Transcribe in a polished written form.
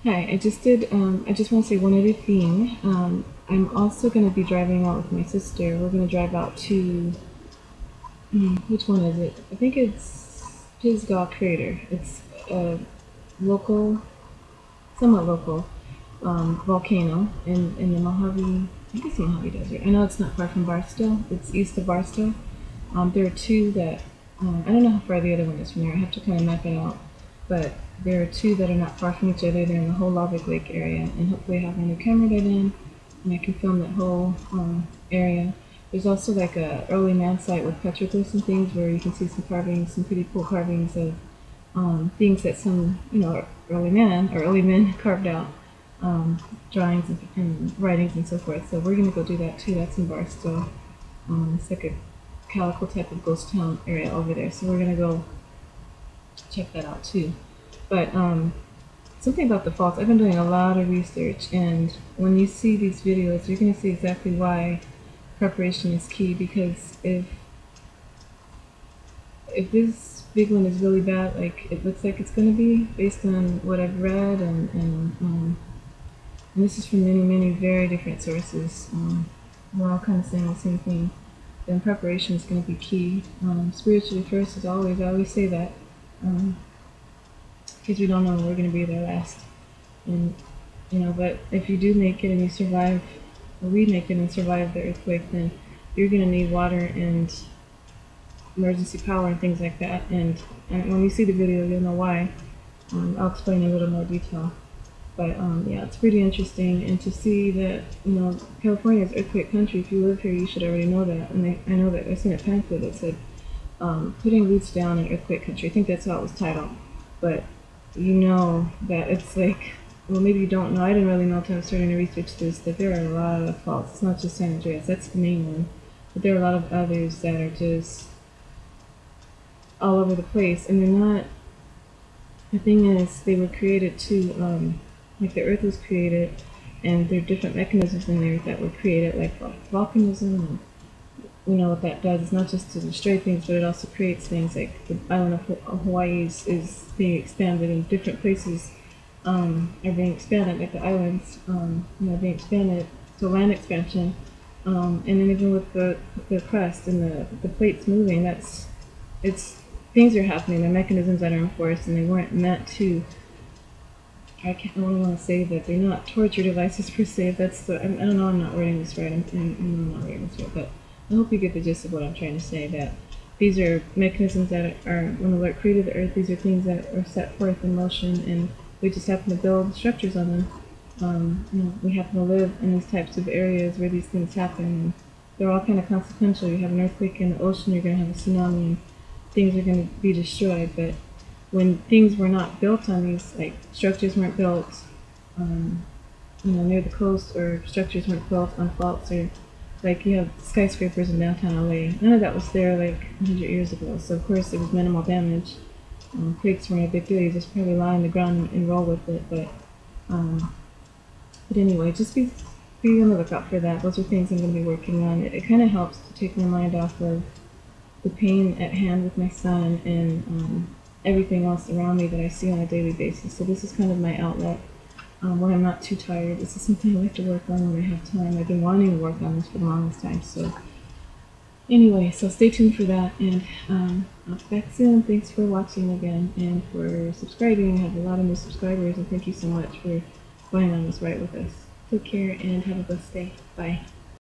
Hi, I just want to say one other thing. I'm also going to be driving out with my sister. We're going to drive out to, which one is it? I think it's Pisgah Crater. It's a local, somewhat local, volcano in the Mojave, I think it's the Mojave Desert. I know it's not far from Barstow. It's east of Barstow. There are two that, I don't know how far the other one is from there. I have to kind of map it out. But there are two that are not far from each other. They're in the whole Lava Lake area. And hopefully I have my new camera by then and I can film that whole area. There's also like a early man site with petroglyphs and things where you can see some carvings, some pretty cool carvings of things that some, early men carved out, drawings and writings and so forth. So we're going to go do that too. That's in Barstow. It's like a Calico type of ghost town area over there. So we're going to go check that out too. But something about the faults, I've been doing a lot of research, and when you see these videos, you're going to see exactly why preparation is key, because if this big one is really bad, like it looks like it's going to be, based on what I've read, and this is from many very different sources, we're all kind of saying the same thing, then preparation is going to be key. Spiritually first, as always, I always say that, because we don't know when we're going to be there last. And but if you do make it and you survive, or we make it and survive the earthquake, then you're going to need water and emergency power and things like that. And when you see the video, you'll know why. I'll explain in a little more detail. But yeah, it's pretty interesting, and to see that California is earthquake country. If you live here, you should already know that. And I know that I've seen a pamphlet that said putting roots down in earthquake country. I think that's how it was titled. But you know that it's like, well, maybe you don't know. I didn't really know until I was starting to research this, that there are a lot of faults. It's not just San Andreas, that's the main one. But there are a lot of others that are just all over the place. And they're not, the thing is, they were created to, like the earth was created, and there are different mechanisms in there that were created, like volcanism, and what that does. It's not just to destroy things, but it also creates things. Like the island of Hawaii is being expanded, and different places are being expanded, like the islands, being expanded to land expansion. And then even with the crust and the plates moving, things are happening. The mechanisms that are enforced, and they weren't meant to. I don't want to say that they're not torture devices per se. I don't know. I'm not wording this right. I'm not wording this right, but I hope you get the gist of what I'm trying to say, that these are mechanisms that are, when the Lord created the earth, these are things that are set forth in motion, and we just happen to build structures on them. We happen to live in these types of areas where these things happen, and they're all kind of consequential. You have an earthquake in the ocean, you're going to have a tsunami, and things are going to be destroyed. But when things were not built on these, like structures weren't built, near the coast, or structures weren't built on faults, or like you have skyscrapers in downtown LA. None of that was there like 100 years ago. So of course there was minimal damage. Quakes weren't a big deal. You just probably lie on the ground and roll with it. But anyway, just be on the lookout for that. Those are things I'm going to be working on. It kind of helps to take my mind off of the pain at hand with my son and everything else around me that I see on a daily basis. So this is kind of my outlet. When I'm not too tired. This is something I like to work on when I have time. I've been wanting to work on this for the longest time. So anyway, so stay tuned for that, and I'll be back soon. Thanks for watching again, and for subscribing. I have a lot of new subscribers, and thank you so much for going on this ride with us. Take care and have a blessed day. Bye.